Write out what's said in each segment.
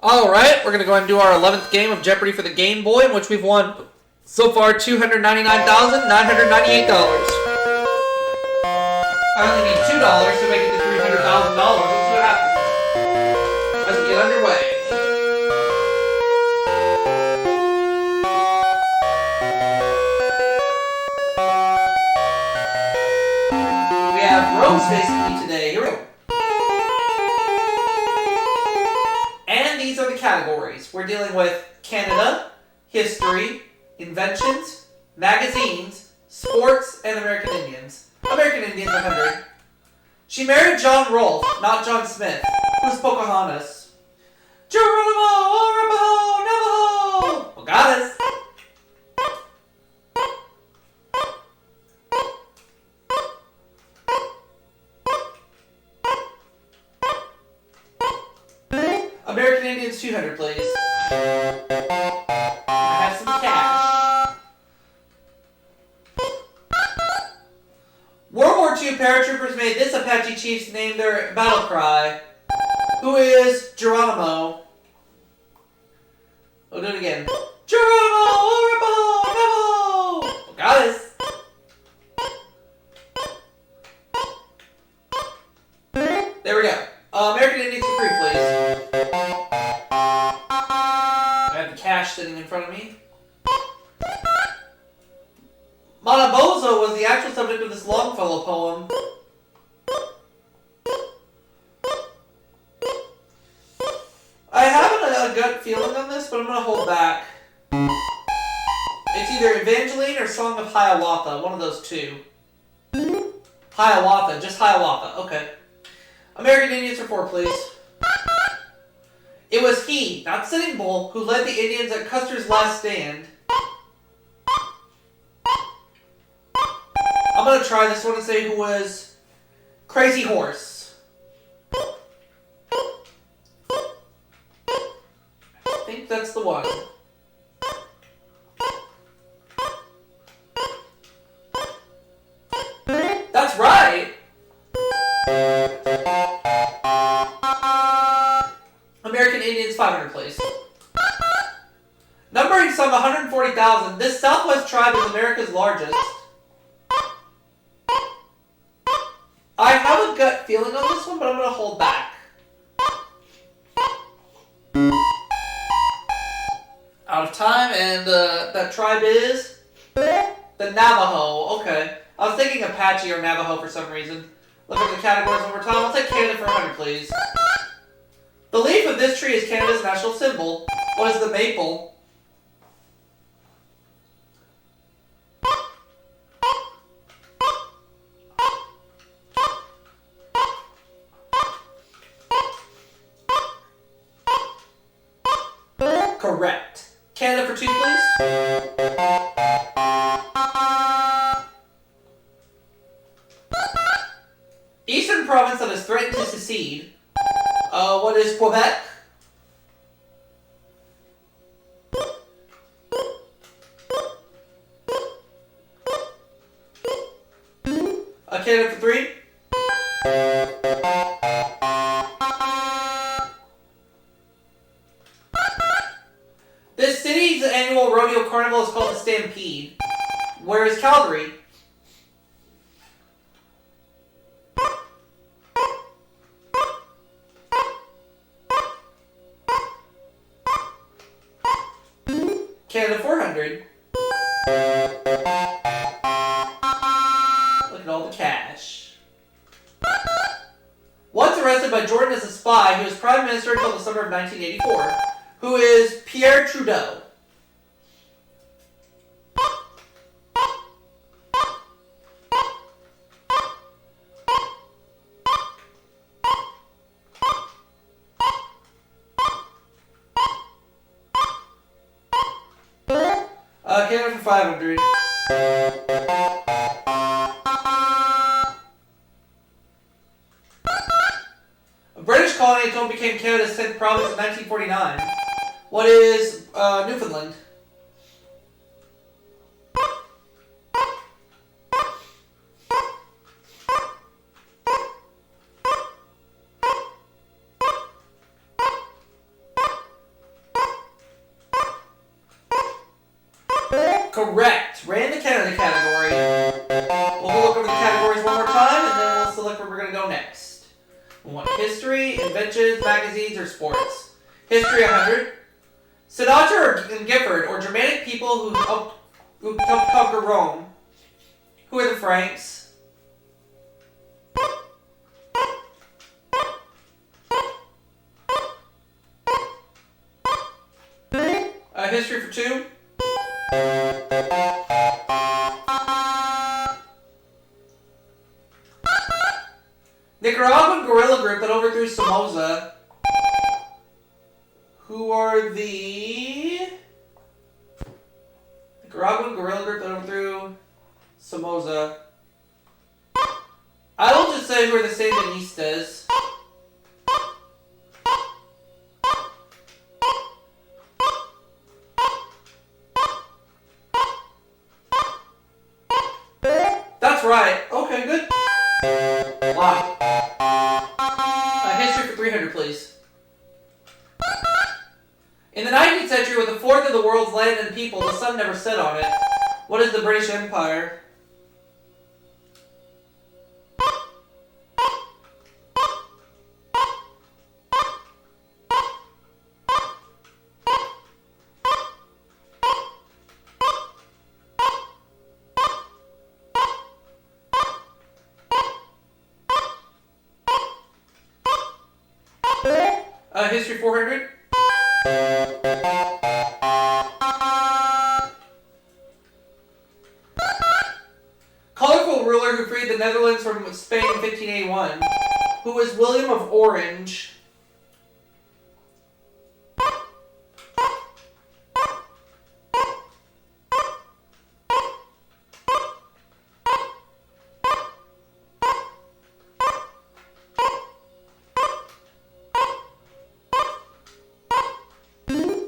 Alright, we're going to go ahead and do our 11th game of Jeopardy for the Game Boy, in which we've won so far $299,998. I only need $2 to make it to $300,000. Let's see what happens. Let's get underway. We have rows facing me today. Here we go. And these are the categories. We're dealing with Canada, history, inventions, magazines, sports, and American Indians. American Indians 100. She married John Rolfe, not John Smith. Who's Pocahontas? Geronimo, Arapaho, Navajo! Well, got us. American Indians 200, please. I have some cash. World War II paratroopers made this Apache chief's name their battle cry. Who is Geronimo? We'll do it again. Geronimo, Arapaho, Navajo! Got us. There we go. American Indians for free, please. I have the cash sitting in front of me. Manabozho was the actual subject of this Longfellow poem. I have a gut feeling on this, but I'm going to hold back. It's either Evangeline or Song of Hiawatha, one of those two. Hiawatha, just Hiawatha, okay. American Indians for 4, please. It was he, not Sitting Bull, who led the Indians at Custer's last stand. I'm going to try this one and say who was Crazy Horse. I think that's the one. That's right! American Indians 500, please. Numbering some 140,000, this Southwest tribe is America's largest. I have a gut feeling on this one, but I'm going to hold back. Out of time, and that tribe is the Navajo. Okay. I was thinking Apache or Navajo for some reason. Look at the categories one more time. I'll take Canada for 100, please. The leaf of this tree is Canada's national symbol. What is the maple? Correct. Canada for 2, please. Eastern province that has threatened to secede. What is Quebec? Canada for 3. This city's annual rodeo carnival is called the Stampede. Where is Calgary? Canada 400. Look at all the cash. Once arrested by Jordan as a spy, he was Prime Minister until the summer of 1984. Who is Pierre Trudeau? Canada for 500. A British colony until it became Canada's 10th province in 1949. What is Newfoundland? Correct. Ran the Canada category. We'll look over the categories one more time, and then we'll select where we're going to go next. We want history, inventions, magazines, or sports. History 100. Sinatra and Gifford, or Germanic people who helped conquer Rome. Who are the Franks? History for 2. Nicaraguan guerrilla group that overthrew Somoza. Who are the Nicaraguan guerrilla group that overthrew Somoza? I will just say who are the Sandinistas. That's right. Okay, good. Wow. History for 300, please. In the 19th century, with a fourth of the world's land and people, the sun never set on it. What is the British Empire? History 400. Colorful ruler who freed the Netherlands from Spain in 1581. Who was William of Orange?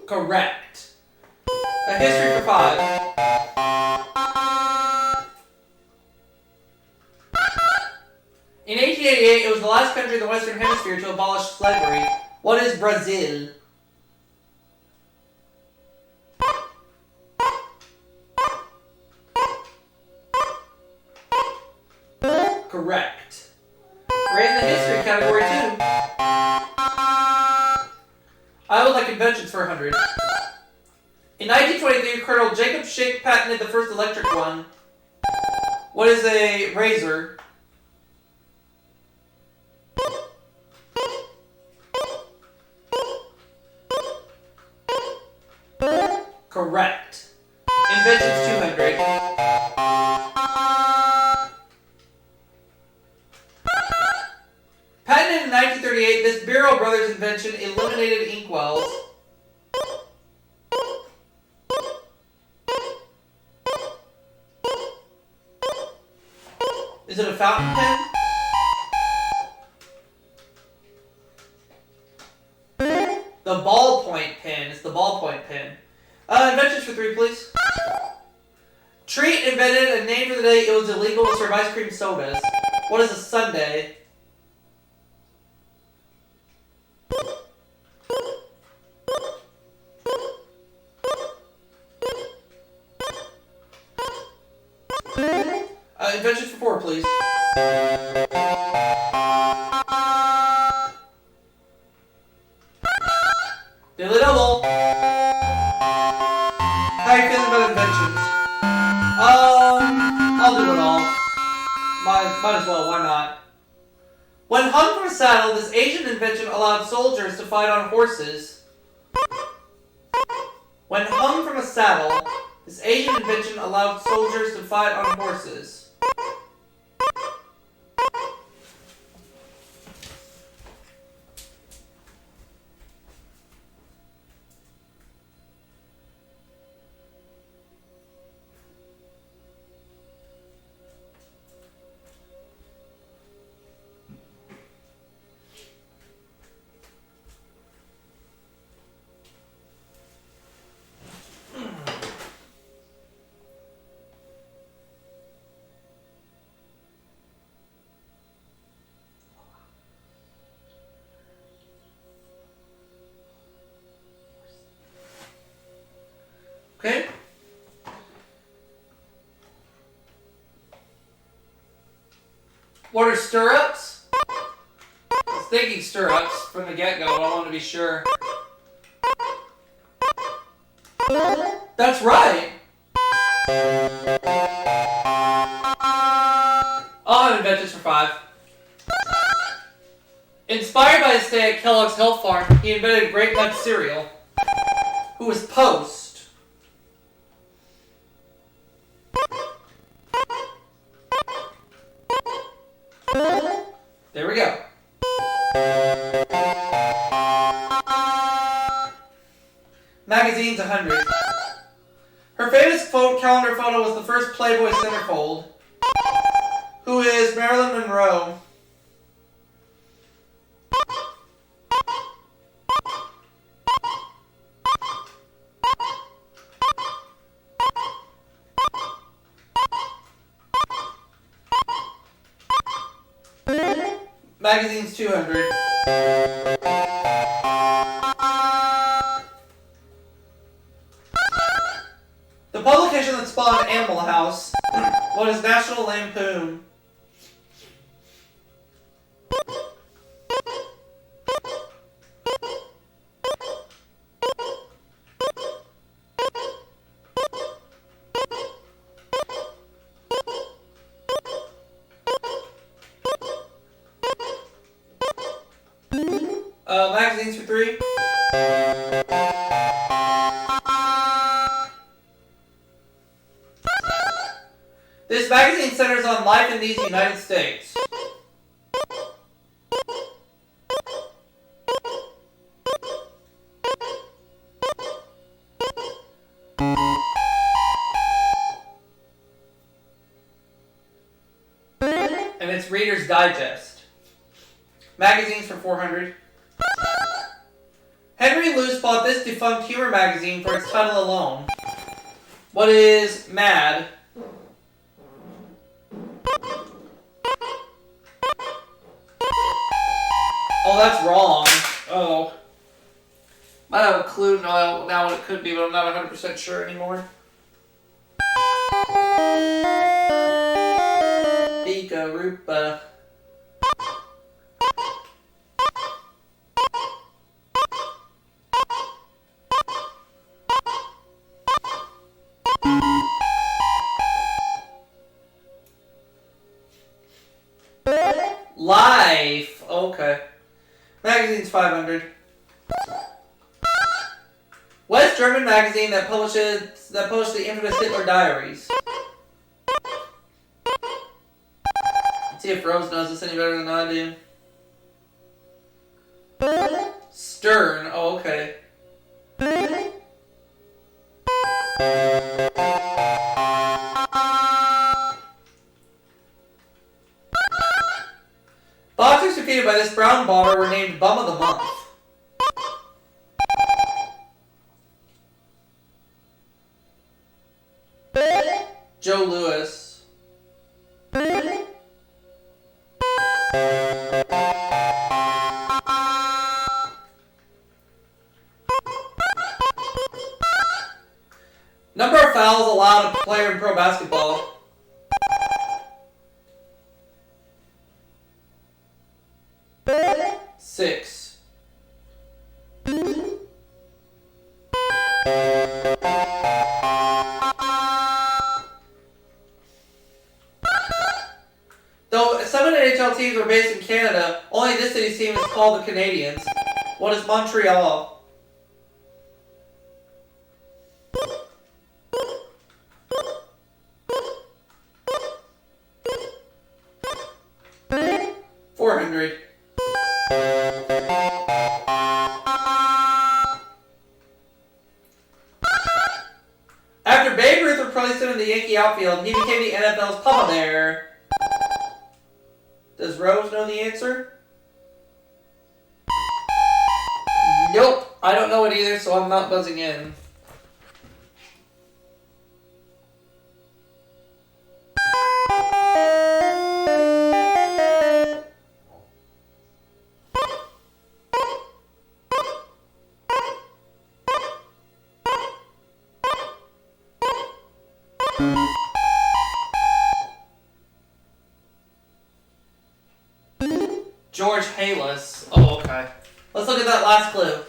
Correct. A history for 5. In 1888, it was the last country in the Western Hemisphere to abolish slavery. What is Brazil? Correct. Ran the history category too. I would like inventions for 100. In 1923, Colonel Jacob Schick patented the first electric one. What is a razor? Correct. Inventions 200. Patented in 1938, this Bureau Brothers invention eliminated inkwells. Is it a fountain pen? The ballpoint pen. It's the ballpoint pen. Inventions for 3, please. Treat invented a name for the day it was illegal to serve ice cream sodas. What is a sundae? Inventions for 4, please. Daily double. How are you feeling about inventions? I'll do it all. Might as well, why not? When hung from a saddle, this Asian invention allowed soldiers to fight on horses. When hung from a saddle, this Asian invention allowed soldiers to fight on horses. What are stirrups? I was thinking stirrups from the get-go. I want to be sure. That's right. I'll have inventions for 5. Inspired by his stay at Kellogg's Health Farm, he invented Grape Nut cereal. Who was Post? There we go. Magazines 100. Her famous calendar photo was the first Playboy centerfold. Who is Marilyn Monroe? Magazines 200. The publication that spawned Animal House. What is National Lampoon? Magazines for 3. This magazine centers on life in these United States. And it's Reader's Digest. Magazines for 400. Henry Luce bought this defunct humor magazine for its title alone. What is Mad? Oh, that's wrong. Oh. Might have a clue now what it could be, but I'm not 100% sure anymore. Ika Rupa. Life. Okay. Magazines 500. West German magazine that published the infamous Hitler Diaries. Let's see if Rose knows this any better than I do. Stern. Oh, okay. Boxers defeated by this brown bomber were named Bum of the Month. Joe Louis. Number of fouls allowed a player in pro basketball. Six. Though 7 NHL teams are based in Canada, only this city's team is called the Canadiens. What is Montreal? $400. After Babe Ruth replaced him in the Yankee outfield, he became the NFL's Papa Bear. Does Rose know the answer? Nope. I don't know it either, so I'm not buzzing in. Payless. Oh, okay. Let's look at that last clue.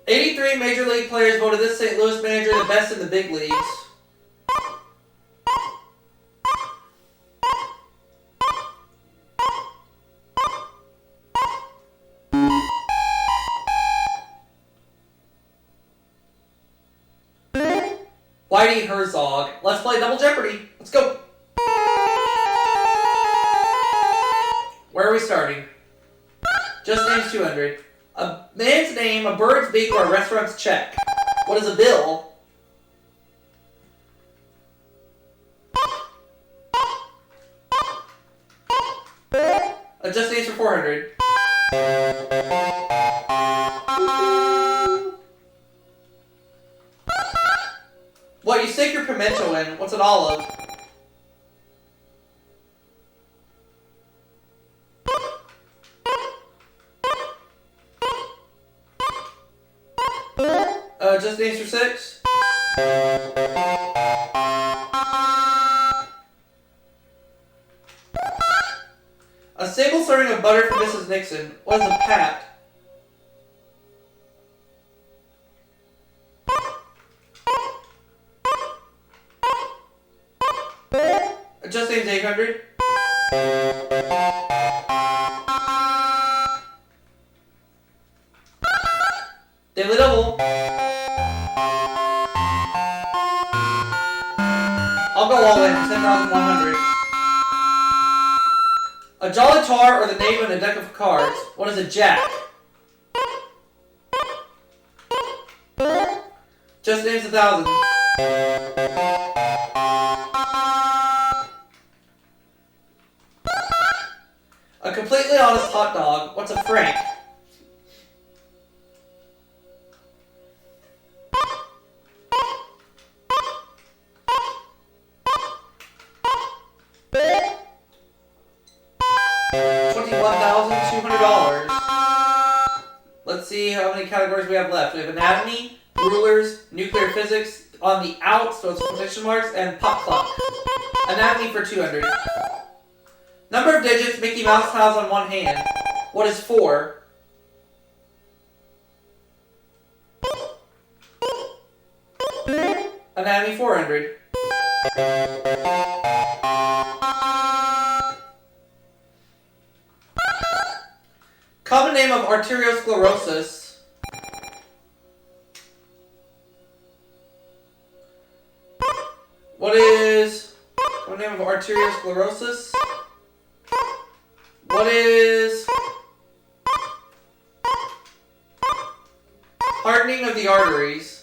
83 Major League players voted this St. Louis manager the best in the big leagues. Whitey Herzog. Let's play Double Jeopardy. Let's go. Where are we starting? Just names 200. A man's name, a bird's beak, or a restaurant's check. What is a bill? Just names for 400. What you stick your pimento in? What's an olive? Just names for 6. A single serving of butter for Mrs. Nixon. What is a pat? Just names 800. Daily double. I'll go all in. 10,100. A jolly tar or the name in a deck of cards. What is a jack? Just names 1,000. A completely honest hot dog. What's a frank? $21,200. Let's see how many categories we have left. We have anatomy, rulers, nuclear physics, on the out, so it's quotation marks, and pop clock. Anatomy for 200. Number of digits Mickey Mouse has on one hand. What is 4? Anatomy 400. Common name of arteriosclerosis. What is common name of arteriosclerosis? What is hardening of the arteries?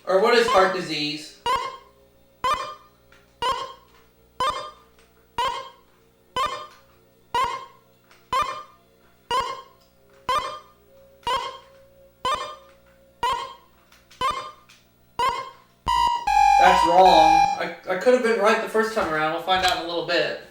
Or what is heart disease? That's wrong. I could have been right the first time around. We'll find out in a little bit.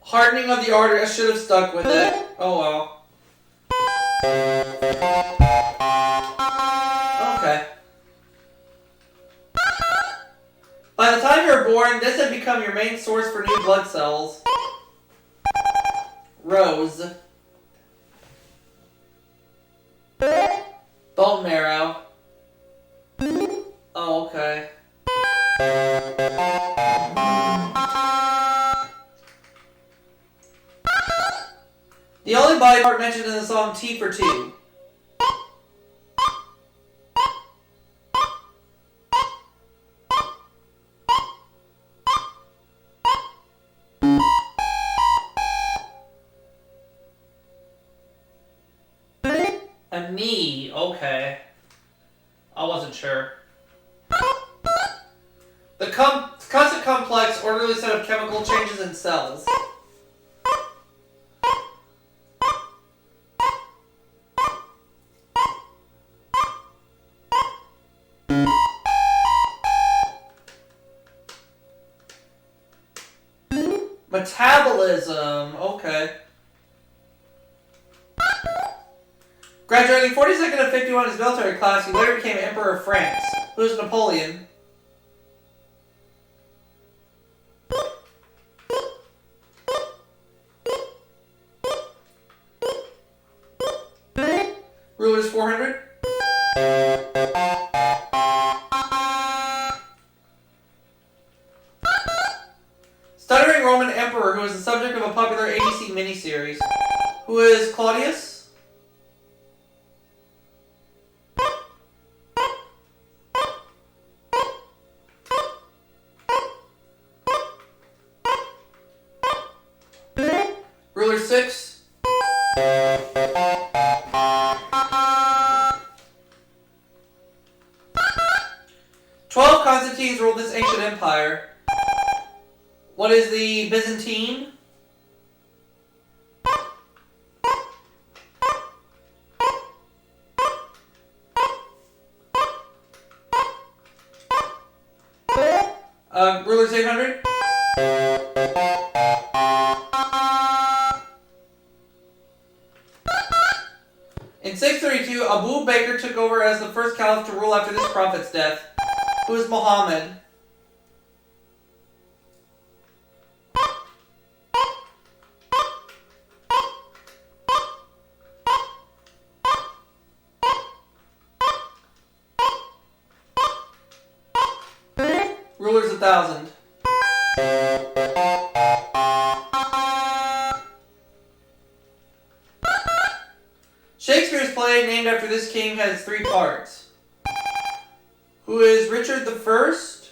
Hardening of the artery. I should have stuck with it. Oh well. Okay. By the time you're born, this had become your main source for new blood cells. Rose. Bone marrow. Oh, okay. The only body part mentioned in the song T for Two. A knee, okay. I wasn't sure. The constant complex orderly set of chemical changes in cells. Metabolism. Okay. Graduating 42nd of 51 in his military class, he later became Emperor of France. Who is Napoleon? Rulers 400. Stuttering Roman Emperor who was the subject of a popular ABC miniseries. Who is Claudius? Ruler 6. Constantines ruled this ancient empire. What is the Byzantine? Rulers 800. In 632, Abu Bakr took over as the first caliph to rule after this prophet's death. Who is Muhammad? Rulers 1000. Shakespeare's play, named after this king, has 3 parts. Who is Richard the First?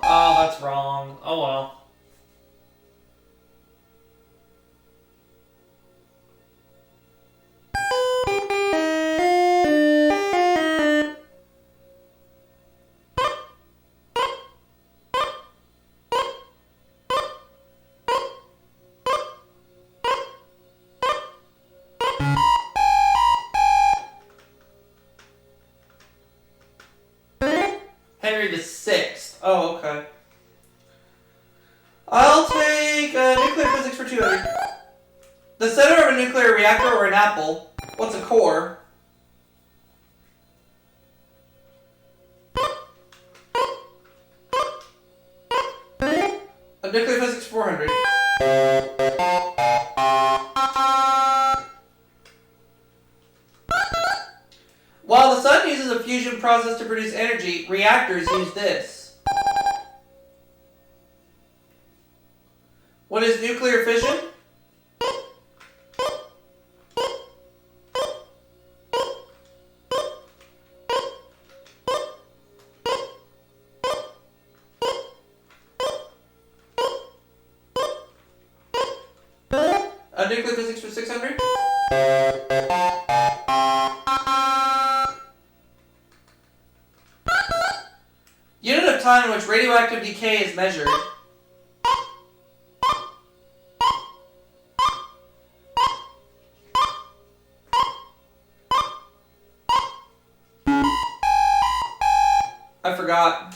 Oh, that's wrong. Oh well. Henry VI. Oh, okay. I'll take nuclear physics for 200. The center of a nuclear reactor or an apple. What's a core? A nuclear physics 400. While the sun uses a fusion process to produce energy, reactors use this. What is nuclear fission? A nuclear physics for 600? Unit of time in which radioactive decay is measured. I forgot.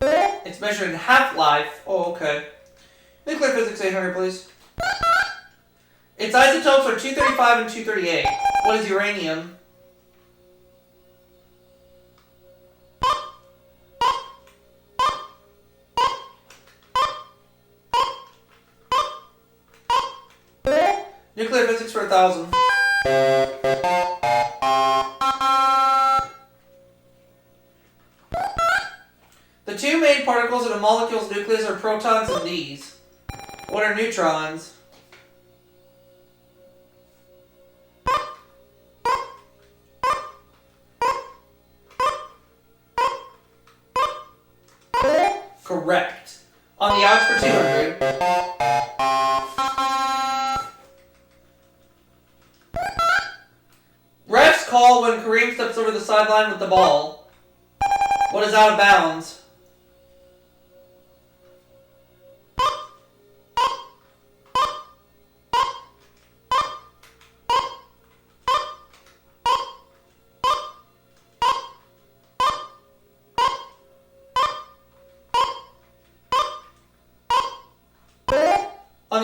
It's measured in half-life. Oh, okay. Nuclear physics 800, please. Its isotopes are 235 and 238. What is uranium? Nuclear physics for 1000. The 2 main particles in a molecule's nucleus are protons and these. What are neutrons? Correct. On the odds for 200. Refs call when Kareem steps over the sideline with the ball. What is out of bounds?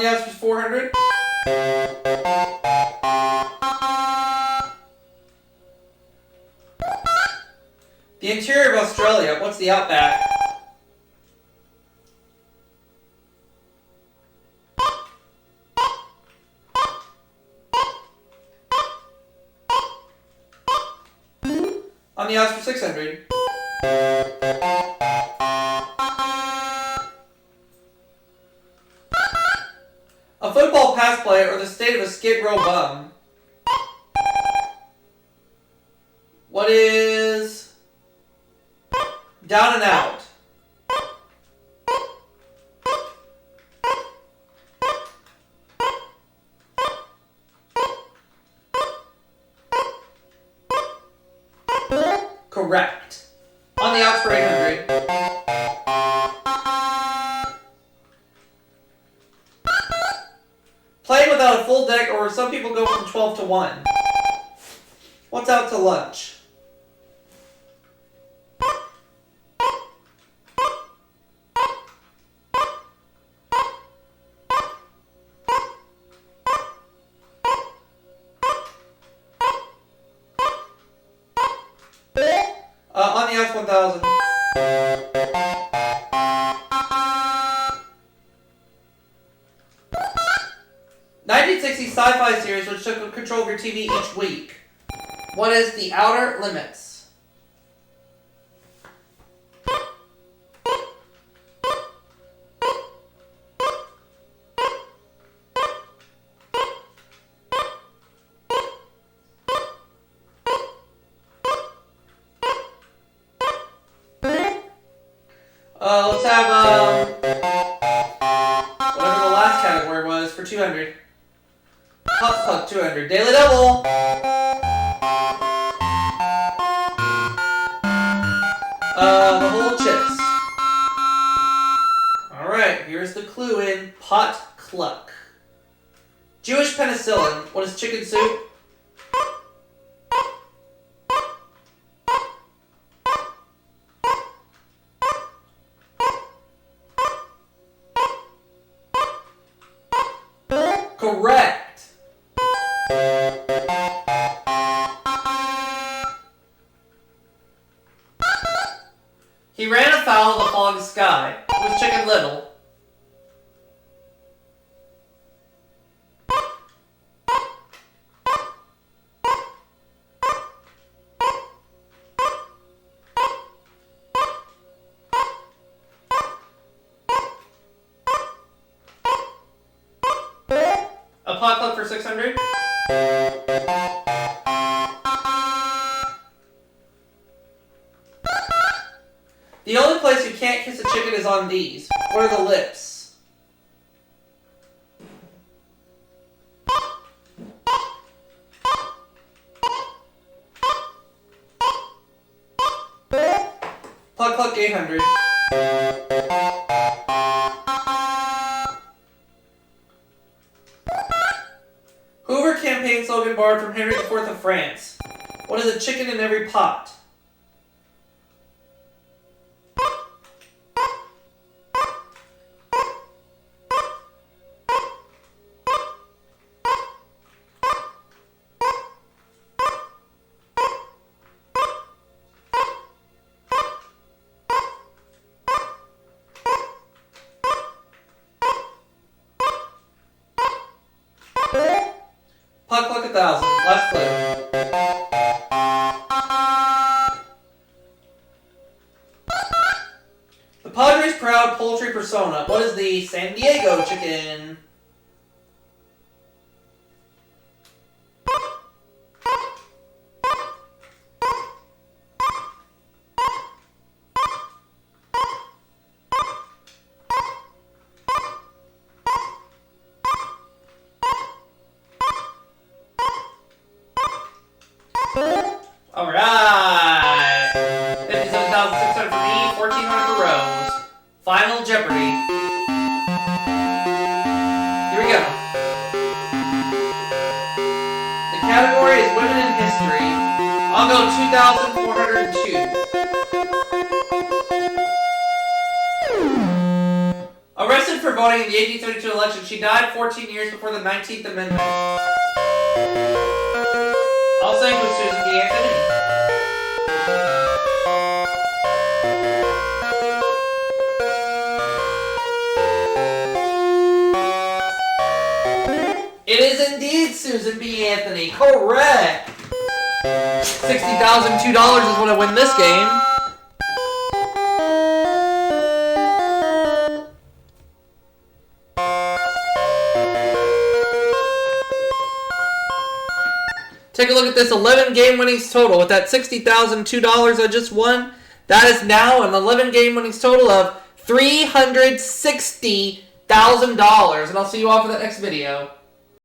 the odds for 400. The interior of Australia, what's the outback? On the odds for 600. A football pass play or the state of a skid row bum. What is down and out? Correct. On the odds for 800. Playing without a full deck, or some people go from 12 to 1. What's out to lunch? On the odds 1,000. '60s sci-fi series which took control of your TV each week. What is The Outer Limits? Let's have whatever the last category was for 200. Puck 200. Daily Double. The whole chips. All right. Here's the clue in pot cluck. Jewish penicillin. What is chicken soup? Correct. He ran afoul of the falling sky. It was Chicken Little. A pot club for 600. The only place you can't kiss a chicken is on these. What are the lips? Puck Cluck 800. Hoover campaign slogan borrowed from Henry IV of France. What is a chicken in every pot? Puck Cluck 1,000. Last clue. The Padres' proud poultry persona. What is the San Diego chicken? Alright! 57,600 for me, 1,400 for Rose. Final Jeopardy. Here we go. The category is Women in History. I'll go 2,402. Arrested for voting in the 1832 election. She died 14 years before the 19th Amendment. I'll say it was Susan B. Anthony. It is indeed Susan B. Anthony. Correct. $60,002 is what I win this game. Take a look at this 11 game winnings total. With that $60,002 I just won, that is now an 11 game winnings total of $360,000. And I'll see you all for that next video.